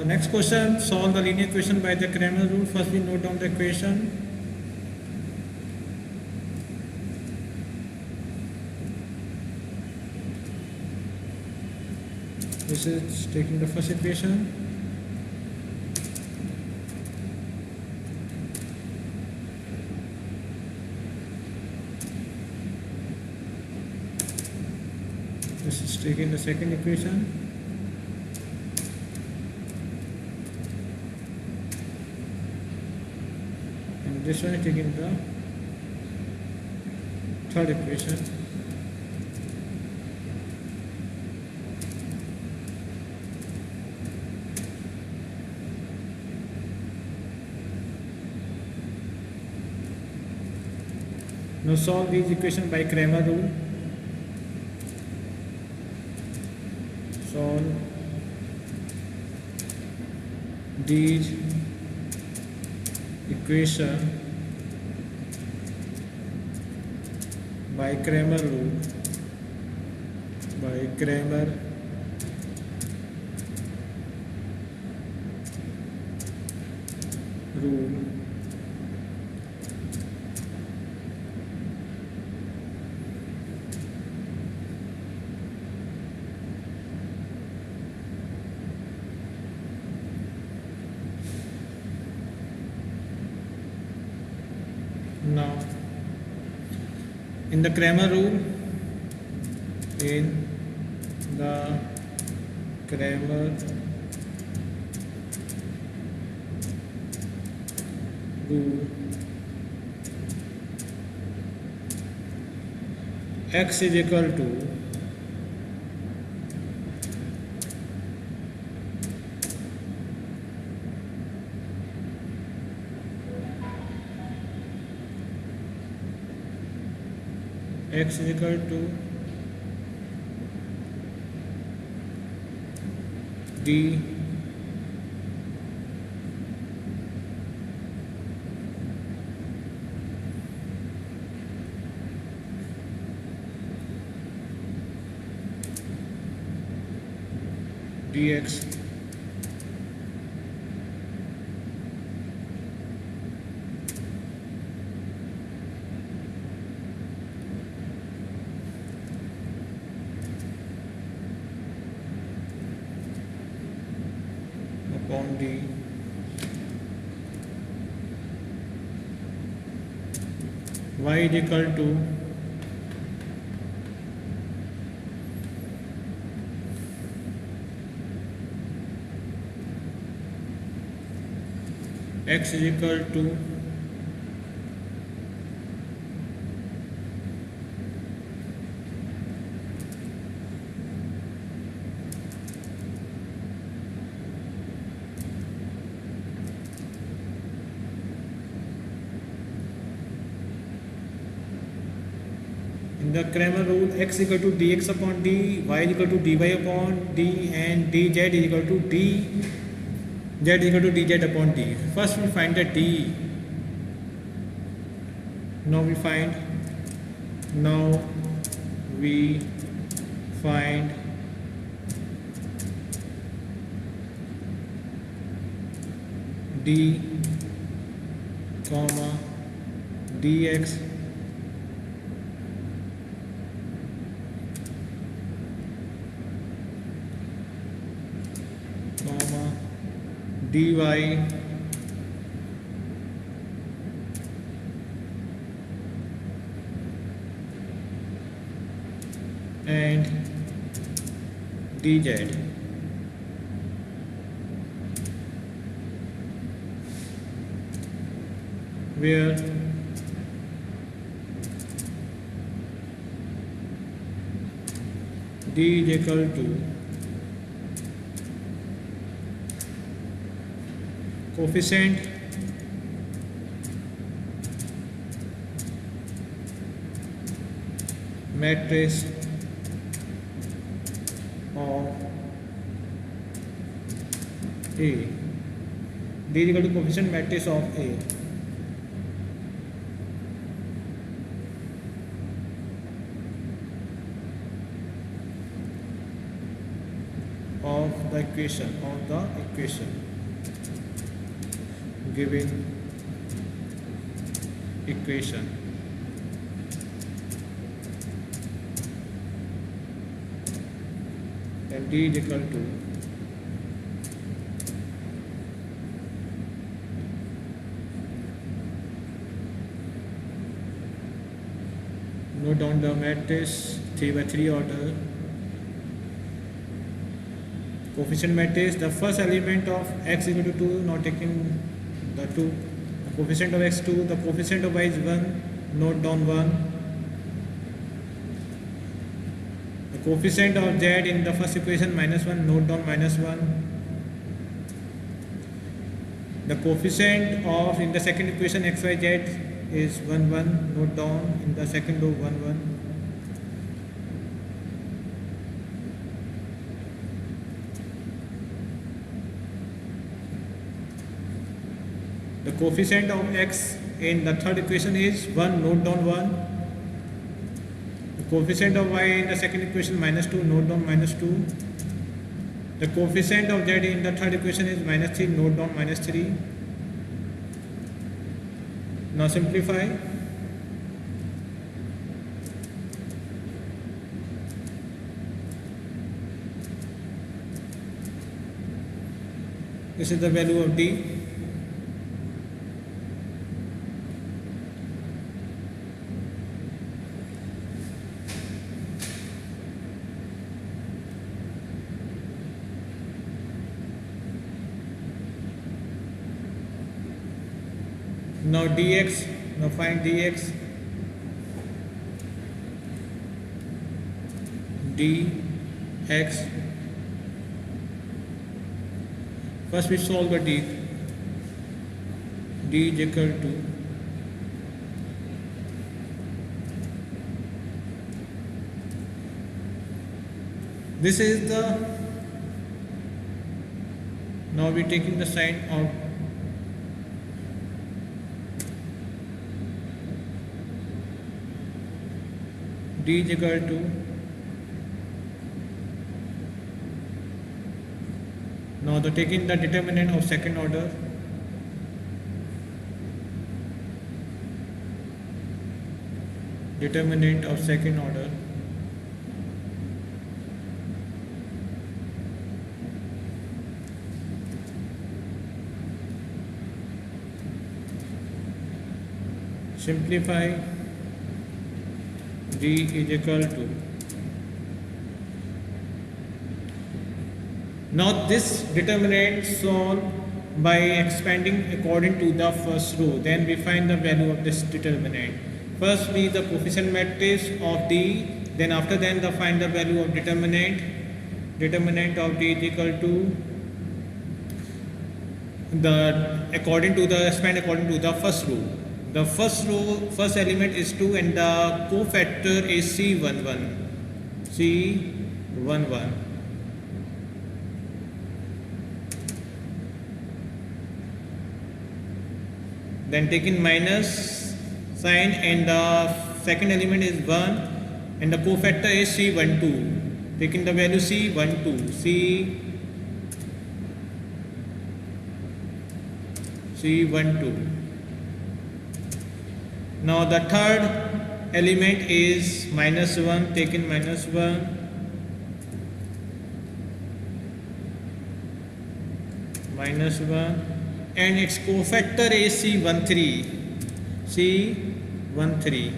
the next question, solve the linear equation by the Cramer rule. First we note down the equation. This is taking the first equation. This is taking the second equation. And this one is taking the third equation. Now solve these equations by Cramer rule. Solve these equation by Cramer rule. By Cramer rule. Now, in the Cramer rule, x is equal to x is equal to d dx upon d y is equal to x is equal to in the Cramer rule, x is equal to dx upon d, y is equal to dy upon d, and dz is equal to z is equal to dz upon d. First we find the d. Now we find d comma dx comma dy and dz. Where d is equal to coefficient matrix of A. D is equal to coefficient matrix of A. Of the equation given equation. Then D is equal to note down the matrix 3 by 3 order. Coefficient matrix, the first element of x equal to 2, not taking the 2. The coefficient of x 2, the coefficient of y is 1, note down 1. The coefficient of z in the first equation -1, note down -1. The coefficient of in the second equation x, y, z is 1, 1, note down in the second row 1, 1. The coefficient of x in the third equation is 1, note down 1. The coefficient of y in the second equation -2, note down -2. The coefficient of z in the third equation is -3, note down -3. Now simplify. This is the value of D. Now dx, now find dx. dx. First we solve the d. D is equal to this is the, now we are taking the sign of D is equal to now the taking the determinant of second order. Determinant of second order. Simplify. D is equal to, now this determinant solve by expanding according to the first row, then we find the value of this determinant. First we the coefficient matrix of D, then after then the find the value of determinant. Determinant of D is equal to the according to the expand according to the first row. The first row, first element is 2 and the cofactor is C11. C11. Then taking minus sign and the second element is 1 and the cofactor is C12. Taking the value C12. C12. Now the third element is -1, taken -1, -1 and its cofactor is C13. C13.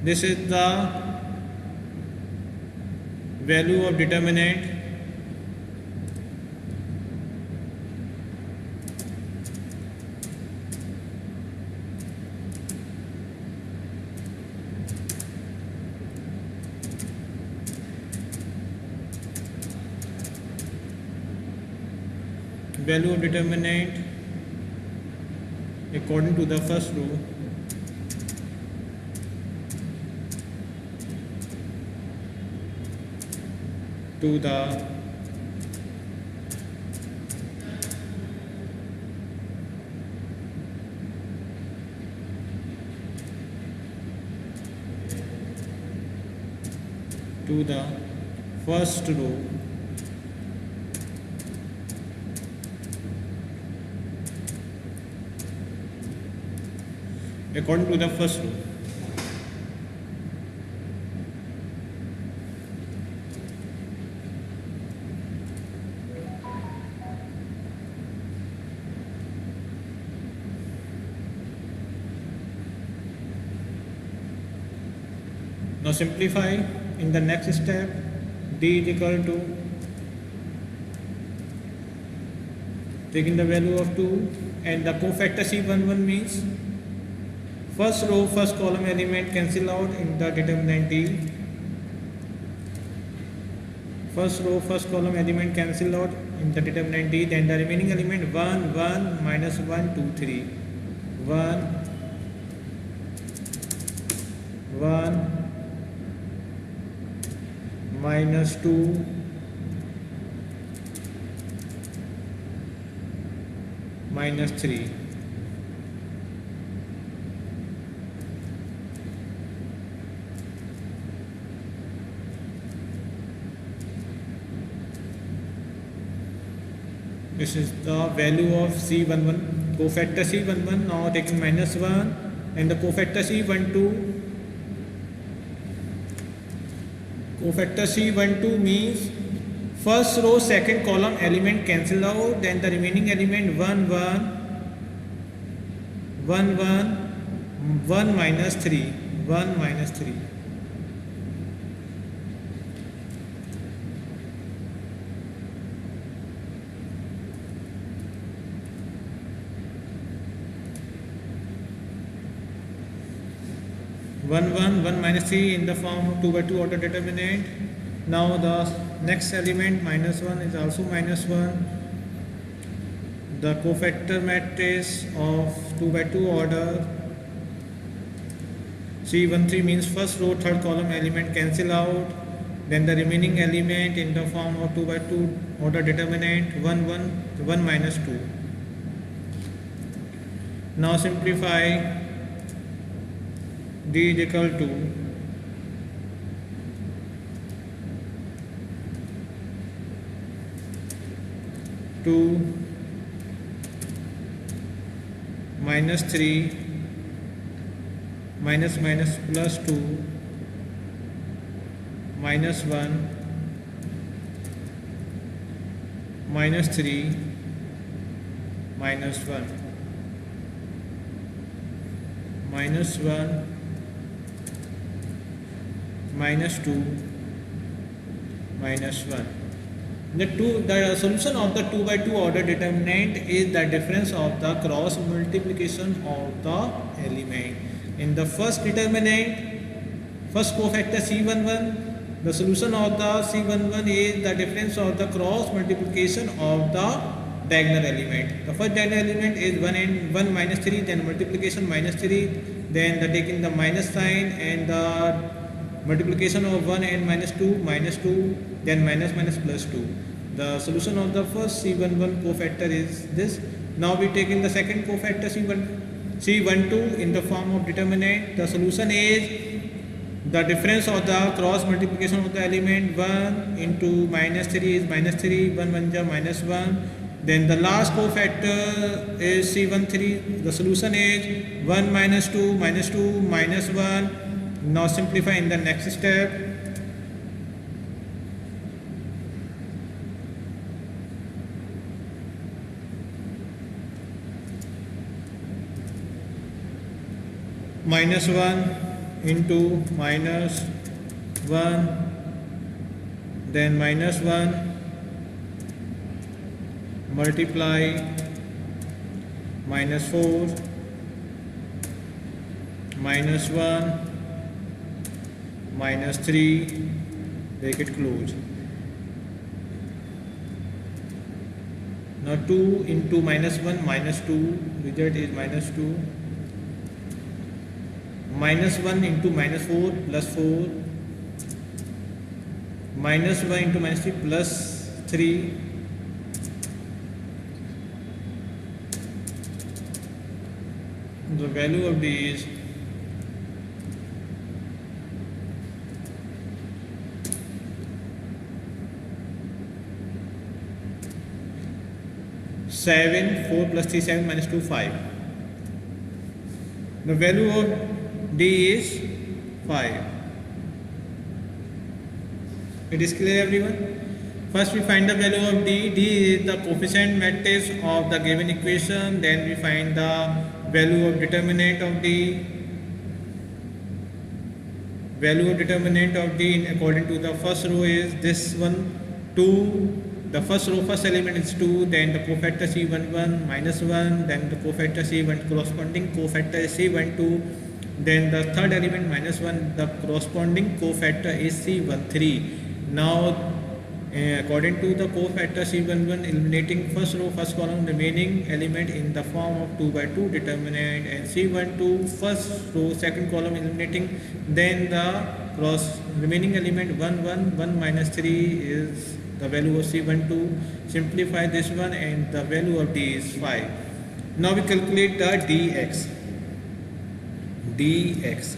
This is the value of determinant. Value of determinant according to the first row. To the first row according to the first row. Now simplify in the next step. D is equal to, taking the value of 2 and the cofactor C11 means first row first column element cancel out in the determinant D. First row first column element cancel out in the determinant D, then the remaining element 1 1 minus 1 2 3 1 1 minus 2 minus 3. This is the value of C11, cofactor C11. Now taking minus 1 and the cofactor C12. Cofactor C12 means first row second column element cancel out, then the remaining element 1 1 1 1 1 minus 3 1 minus 3. One minus 3 in the form of 2 by 2 order determinant. Now the next element minus 1 is also minus 1. The cofactor matrix of 2 by 2 order C13 means first row third column element cancel out, then the remaining element in the form of 2 by 2 order determinant 1 1 1 minus 2. Now simplify. D is equal to 2 minus 3 minus minus plus 2 minus 1 minus 3 minus 1 minus 1 minus 2 minus 1. The solution of the 2 by 2 order determinant is the difference of the cross multiplication of the element. In the first determinant, first cofactor C11, the solution of the C11 is the difference of the cross multiplication of the diagonal element. The first diagonal element is 1 and 1 minus 3, then multiplication minus 3, then taking the minus sign and the multiplication of 1 and minus 2, then minus minus plus 2. The solution of the first C11 cofactor is this. Now we take in the second cofactor C12 in the form of determinant. The solution is the difference of the cross multiplication of the element 1 into minus 3 is minus 3, 1 1 ja minus 1. Then the last cofactor is C13. The solution is 1 minus 2 minus 2 minus 1. Now simplify in the next step. Minus 1 into minus 1, then minus 1 multiply minus 4 minus 1 minus 3, bracket close. Now 2 into minus 1 minus 2, result is minus 2. Minus 1 into minus 4 plus 4. Minus 1 into minus 3 plus 3. The value of D is 7, 4 plus 3, 7 minus 2, 5. The value of D is 5. It is clear, everyone? First we find the value of D. D is the coefficient matrix of the given equation. Then we find the value of determinant of D. Value of determinant of D according to the first row is this one, 2. The first row, first element is 2, then the cofactor C11 minus 1, then the cofactor C1 corresponding cofactor is C12, then the third element minus 1, the corresponding cofactor is C13. Now according to the cofactor C11 eliminating first row, first column, remaining element in the form of 2 by 2 determinant, and C12 first row, second column eliminating, then the remaining element 1, 1, 1 minus 3 is the value of C12. Simplify this one and the value of D is 5. Now we calculate the dx. Dx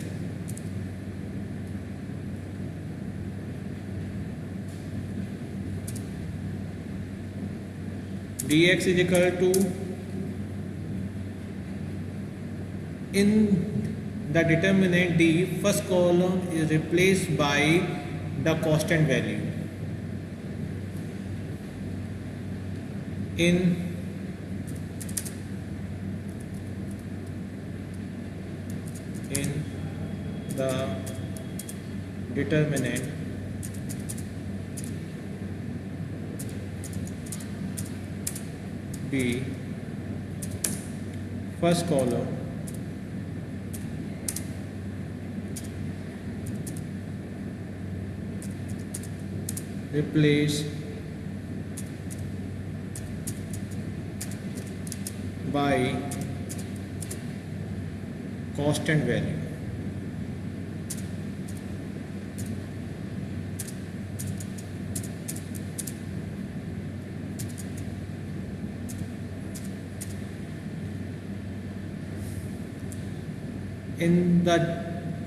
is equal to, in the determinant D, first column is replaced by the constant value. In the determinant B, first column replace by constant value. In the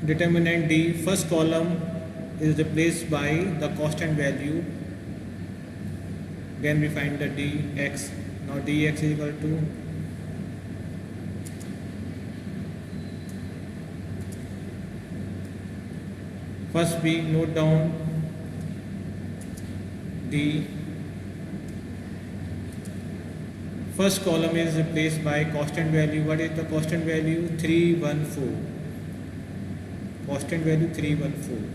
determinant D, first column is replaced by the constant value. Then we find the dx. Now dx is equal to, first we note down the first column is replaced by constant value. What is the constant value? 314. Constant value 314.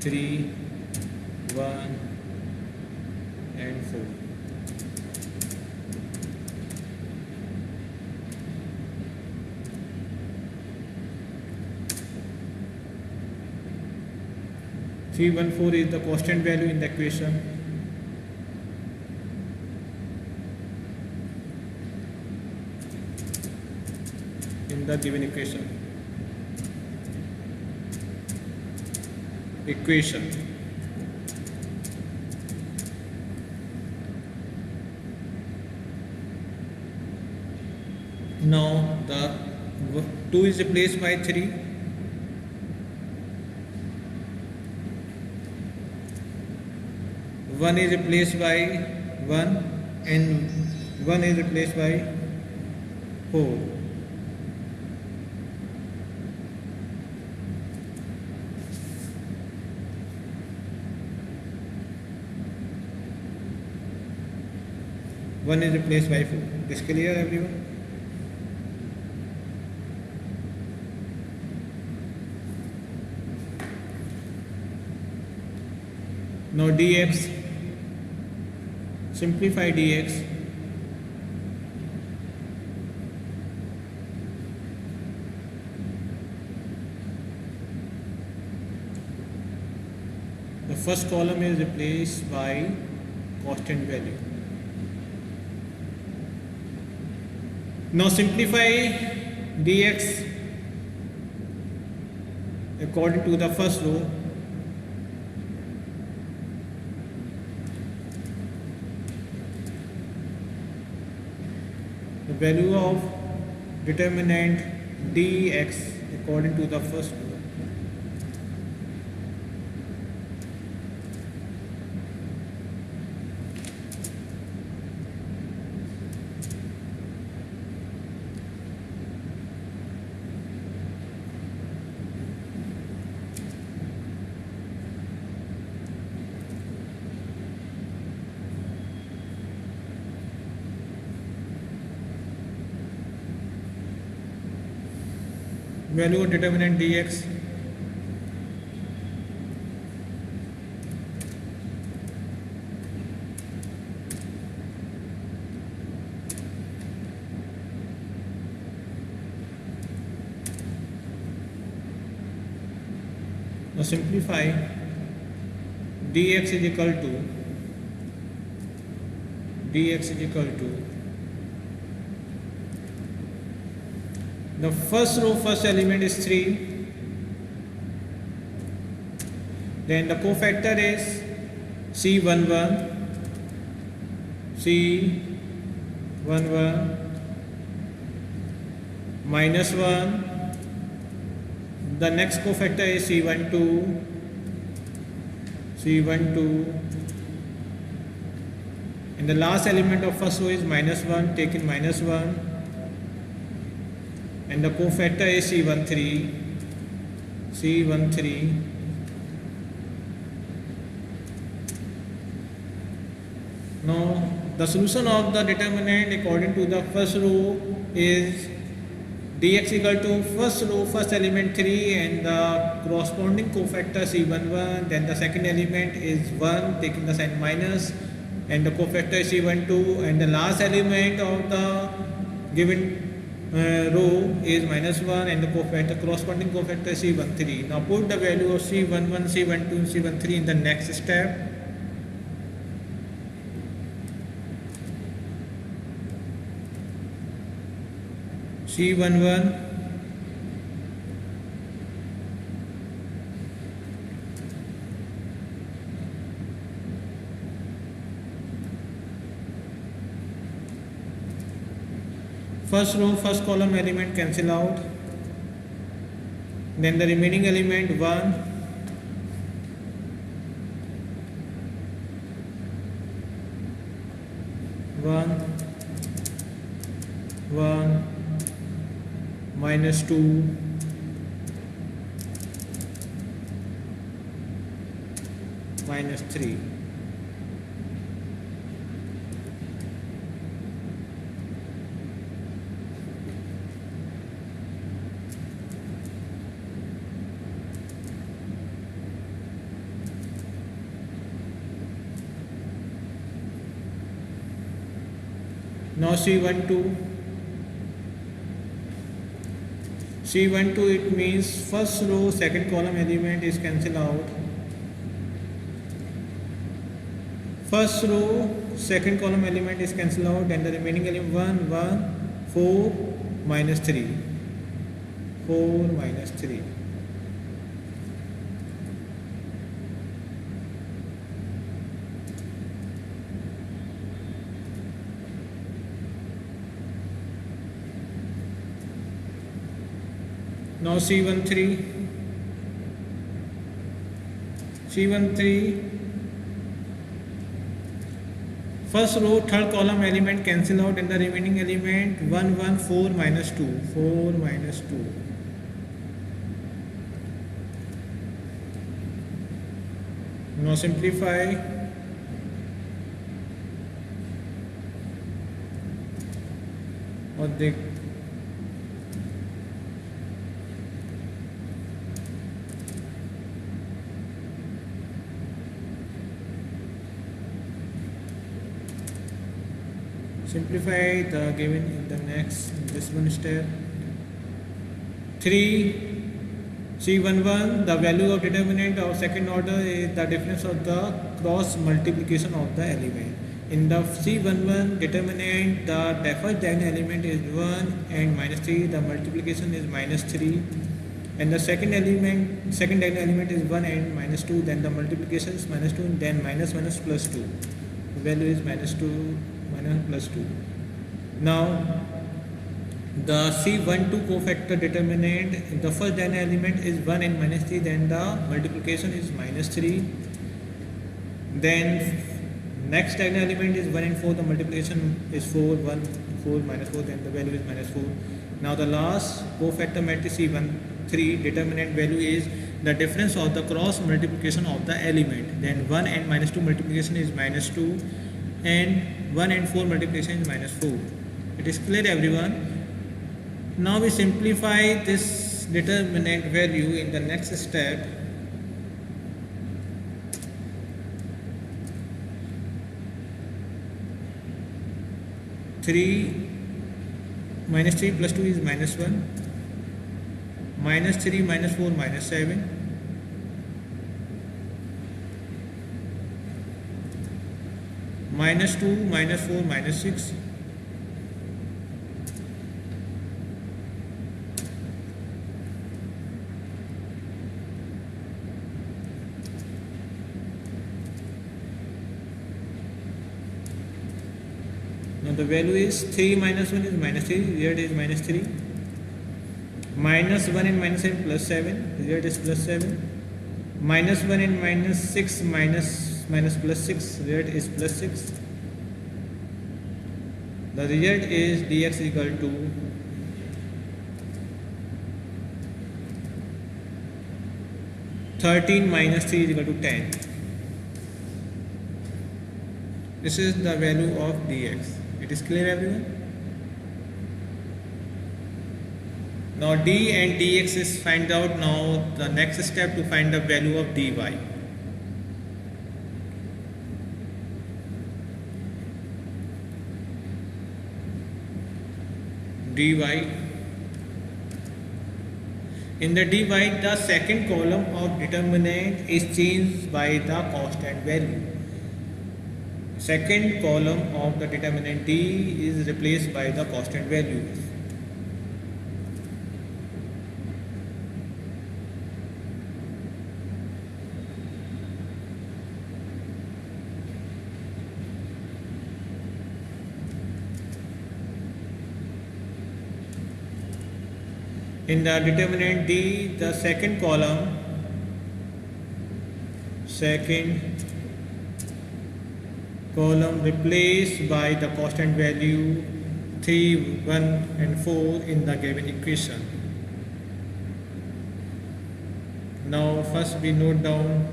3, 1 and 4. Three, 1, 4 is the constant value in the equation. In the given equation. Now the 2 is replaced by 3. One is replaced by 1 and 1 is replaced by 4. One is replaced by 4. Is clear, everyone? Now dx, simplify dx. The first column is replaced by constant value. Now simplify dx according to the first row. The value of determinant dx according to the first row. value of determinant dx. Now simplify. dx is equal to the first row first element is 3, then the cofactor is C11 minus 1, the next cofactor is C12 and the last element of first row is minus 1, taken minus 1, and the cofactor is C13. Now the solution of the determinant according to the first row is dx equal to first row first element 3 and the corresponding cofactor C11, then the second element is 1 taking the sign minus and the cofactor is C12 and the last element of the given row is minus 1 and the corresponding cofactor is C13. Now put the value of C11, C12 and C13 in the next step. C11 first row first column element cancel out, then the remaining element 1 minus 2 minus 3. Now C12 it means first row second column element is cancelled out. First row second column element is cancelled out and the remaining element 1 4 minus 3. Now C13 first row third column element cancel out and the remaining element 4 minus 2. Now simplify. और देख simplify the given in the next this one step. 3 C11 the value of determinant of second order is the difference of the cross multiplication of the element. In the C11 determinant the first diagonal element is 1 and minus 3, the multiplication is minus 3, and the second diagonal element is 1 and minus 2, then the multiplication is minus 2 and then minus plus 2, the value is minus plus 2. Now the C12 cofactor determinant, the first diagonal element is 1 and minus 3, then the multiplication is minus 3, then next diagonal element is 1 and 4, the multiplication is 4 minus 4, then the value is minus 4. Now the last cofactor matrix C13 determinant value is the difference of the cross multiplication of the element, then 1 and minus 2 multiplication is minus 2 and 1 and 4 multiplication is minus 4. It is clear everyone? Now we simplify this determinant value in the next step. Minus 3 plus 2 is minus 1, minus 3 minus 4 minus 7, minus 2 minus 4 minus 6, now the value is 3 minus 1 is minus 3, result is minus 3, minus 1 and minus 7 plus 7, result is plus 7, minus 1 and minus 6 minus plus 6, result is plus 6. The result is dx equal to 13 minus 3 is equal to 10. This is the value of dx. It is clear, everyone? Now d and dx is find out. Now the next step to find the value of dy. In the dy, the second column of determinant is changed by the constant value. Second column of the determinant d is replaced by the constant value. In the determinant d, the second column replaced by the constant value 3, 1 and 4 in the given equation. Now first we note down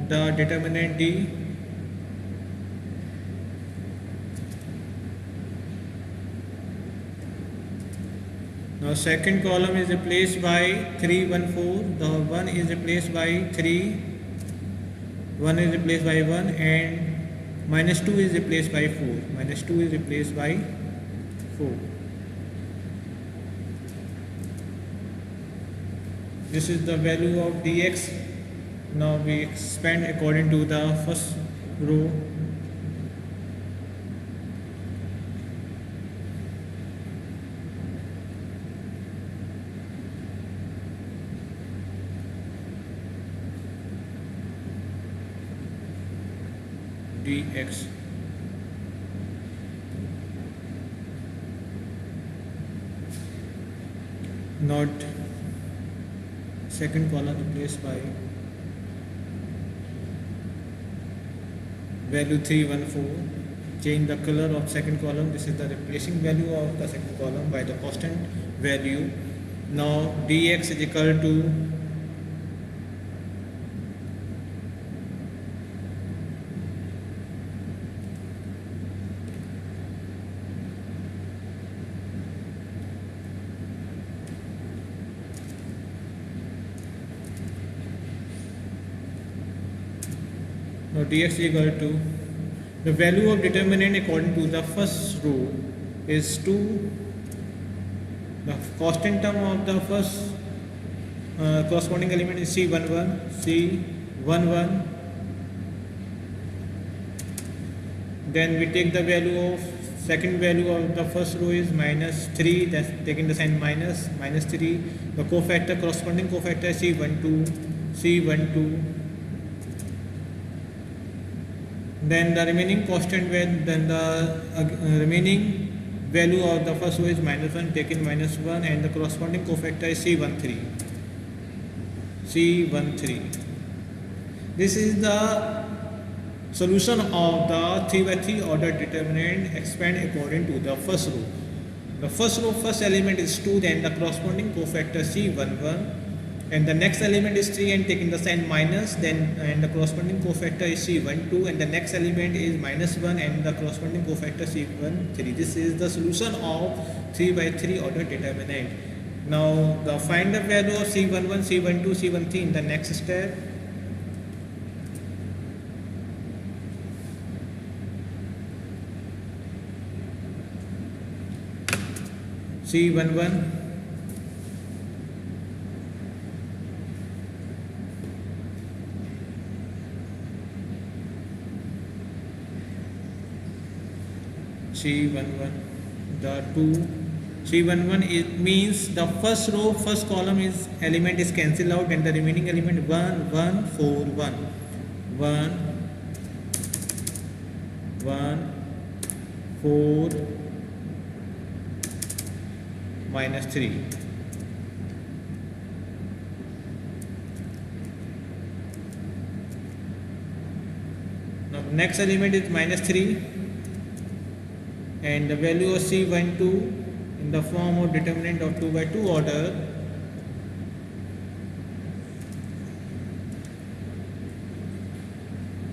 the determinant d. Now second column is replaced by 3, 1, 4. The 1 is replaced by 3, 1 is replaced by 1 and minus 2 is replaced by 4. Minus 2 is replaced by 4. This is the value of dx. Now we expand according to the first row. dx not second column replaced by value 3, 1, 4. Change the color of second column. This is the replacing value of the second column by the constant value. Now dx is equal to dx is equal to the value of determinant according to the first row is 2. The constant term of the first corresponding element is C11, C11. Then we take the value of second value of the first row is minus 3, that's taking the sign minus 3. The cofactor, corresponding cofactor is C12. Then the remaining constant value, then the remaining value of the first row is minus 1, taken minus 1, and the corresponding cofactor is C13. This is the solution of the 3 by 3 order determinant expand according to the first row. The first row, first element is 2, then the corresponding cofactor C11, and the next element is 3 and taking the sign minus, then and the corresponding cofactor is C1 2, and the next element is minus 1 and the corresponding cofactor C1 3. This is the solution of 3 by 3 order determinant. Now the find the value of C11, C12, C13 in the next step. C11, C11, the 2, C11 it means the first row, first column is element is cancelled out and the remaining element 1, 1, 4, 1, 1, 1, 4, minus 3. Now next element is minus 3 and the value of C12 in the form of determinant of 2 by 2 order.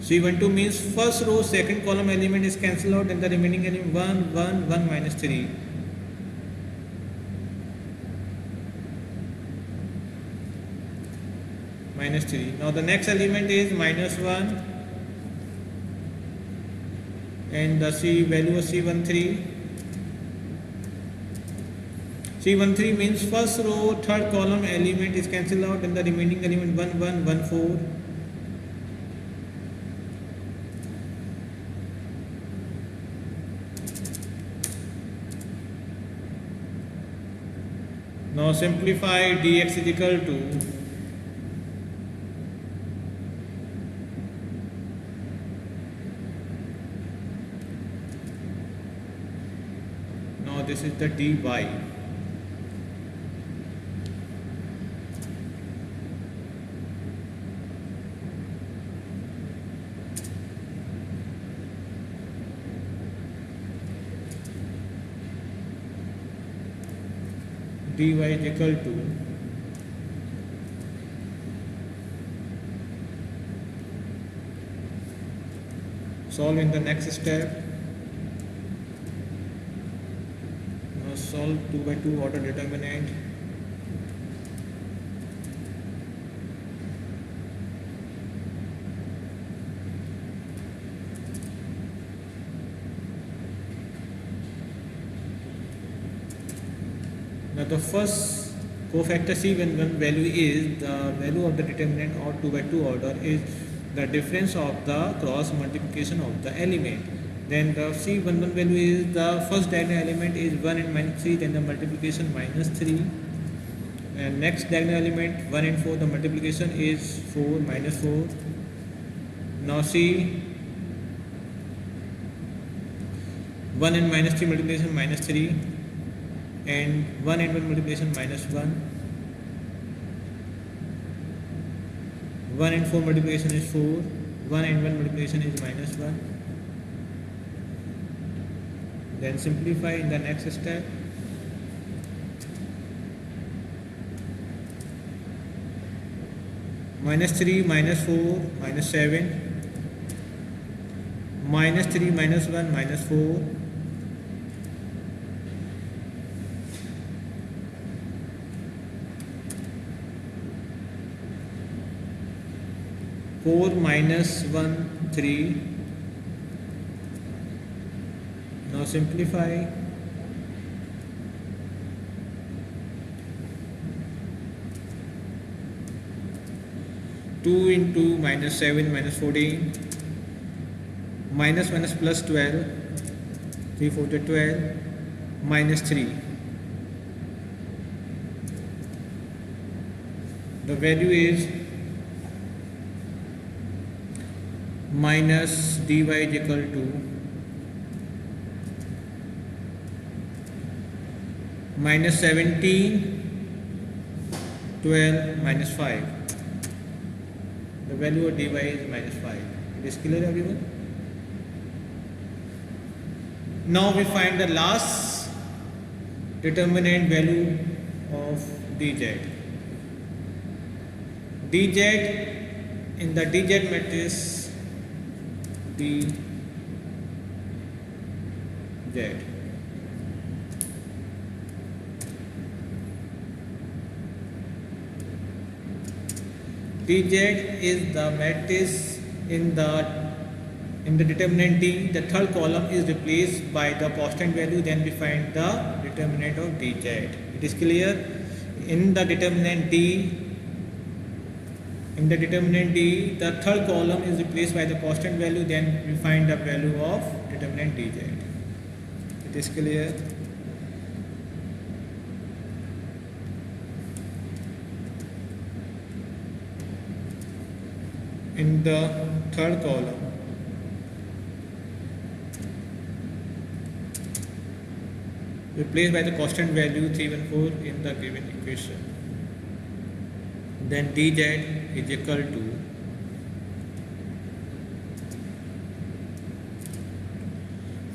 C12 means first row second column element is cancelled out and the remaining element 1, 1, 1 minus 3. Minus 3. Now the next element is minus 1 and the value of C13. C13 means first row third column element is cancelled out and the remaining element 1, 1, 1, 4. Now simplify dx is equal to this is the dy. Dy is equal to solve in the next step. Solve 2 by 2 order determinant. Now the first cofactor C11 value is the value of the determinant of 2 by 2 order is the difference of the cross multiplication of the element. Then the C11 value is the first diagonal element is 1 and minus 3, then the multiplication minus 3. And next diagonal element 1 and 4, the multiplication is 4 minus 4. Now see 1 and minus 3 multiplication minus 3 and 1 and 1 multiplication minus 1. 1 and 4 multiplication is 4. 1 and 1 multiplication is minus 1. Then simplify in the next step. Minus 3, minus 4, minus 7, minus 3, minus 1, minus 4, four minus 1, 3. Now simplify. Two into minus 7 minus 14 minus minus plus 12, 3 4 12 minus 3. The value is minus dy is equal to minus 17, 12, minus 5. The value of dy is minus 5. It is clear, everyone? Now we find the last determinant value of dz. dz, in the dz matrix dz, dz is the matrix in the determinant D. The third column is replaced by the constant value, then we find the determinant of dz. It is clear? In the determinant D, the third column is replaced by the constant value, then we find the value of determinant dz. It is clear? In the third column, replaced by the constant value 314 in the given equation, then dz is equal to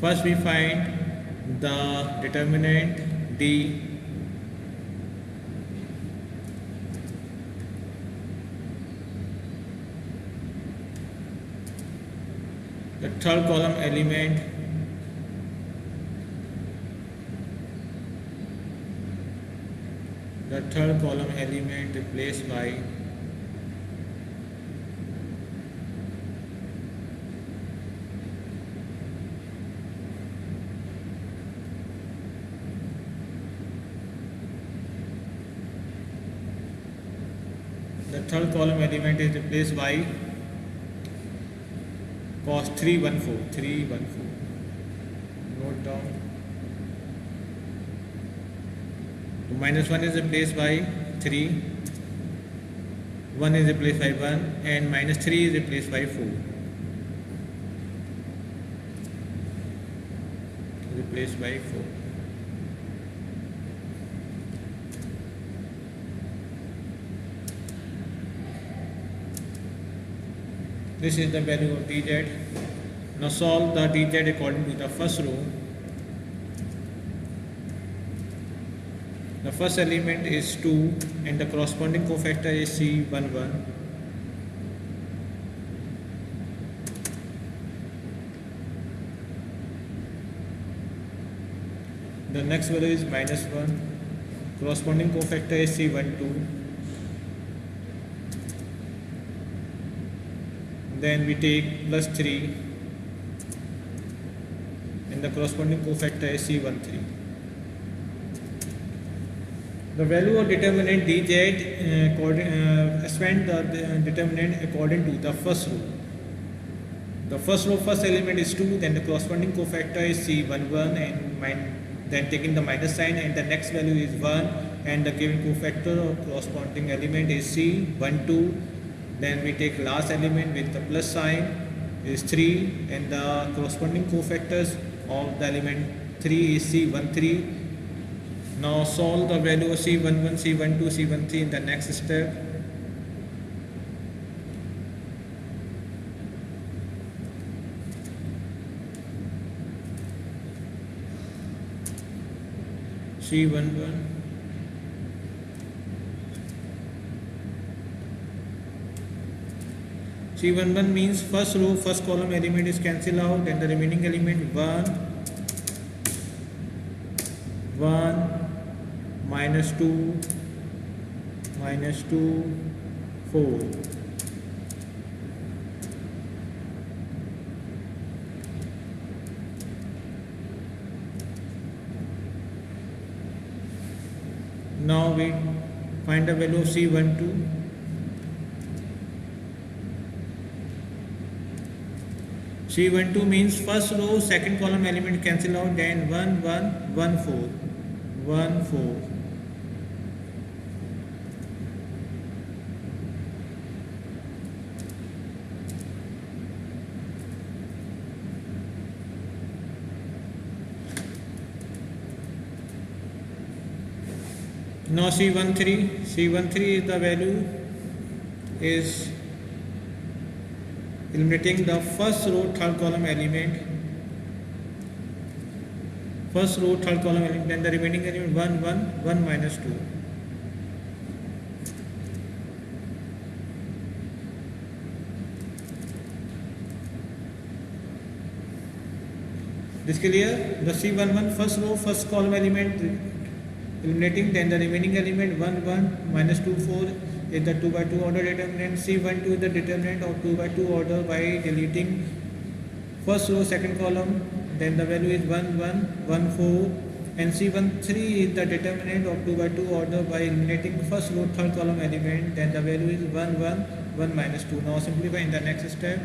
first we find the determinant D, the third column element, replaced by is replaced by cos 314. Note down. So minus 1 is replaced by 3, 1 is replaced by 1, and minus 3 is replaced by 4. Replaced by 4. This is the value of dz. Now solve the dz according to the first row. The first element is 2 and the corresponding cofactor is C11. The next value is minus 1. Corresponding cofactor is C12. Then we take plus 3 and the corresponding cofactor is C13. The value of determinant dz, expand the determinant according to the first row. The first row, first element is 2, then the corresponding cofactor is C11, and then taking the minus sign, and the next value is 1, and the given cofactor of corresponding element is C12. Then we take last element with the plus sign is 3, and the corresponding cofactors of the element 3 is C13. Now solve the value of C11, C12, C13 in the next step. C11, C11 means first row, first column element is cancelled out, and the remaining element 1, minus 2, 4. Now we find the value of C12. C12 means first row, second column element cancel out, then 1, 1, 1, 4. 1, 4. Now C13 is the value is eliminating the first row third column element, then the remaining element 1, 1, 1 minus 2. This clear? The C11 first row first column element eliminating, then the remaining element 1 1 minus 2 4 is the 2 by 2 order determinant. C12 is the determinant of 2 by 2 order by deleting first row second column, then the value is 1 1 1 4, and C13 is the determinant of 2 by 2 order by eliminating first row third column element, then the value is 1 1 1 minus 2. Now simplify in the next step.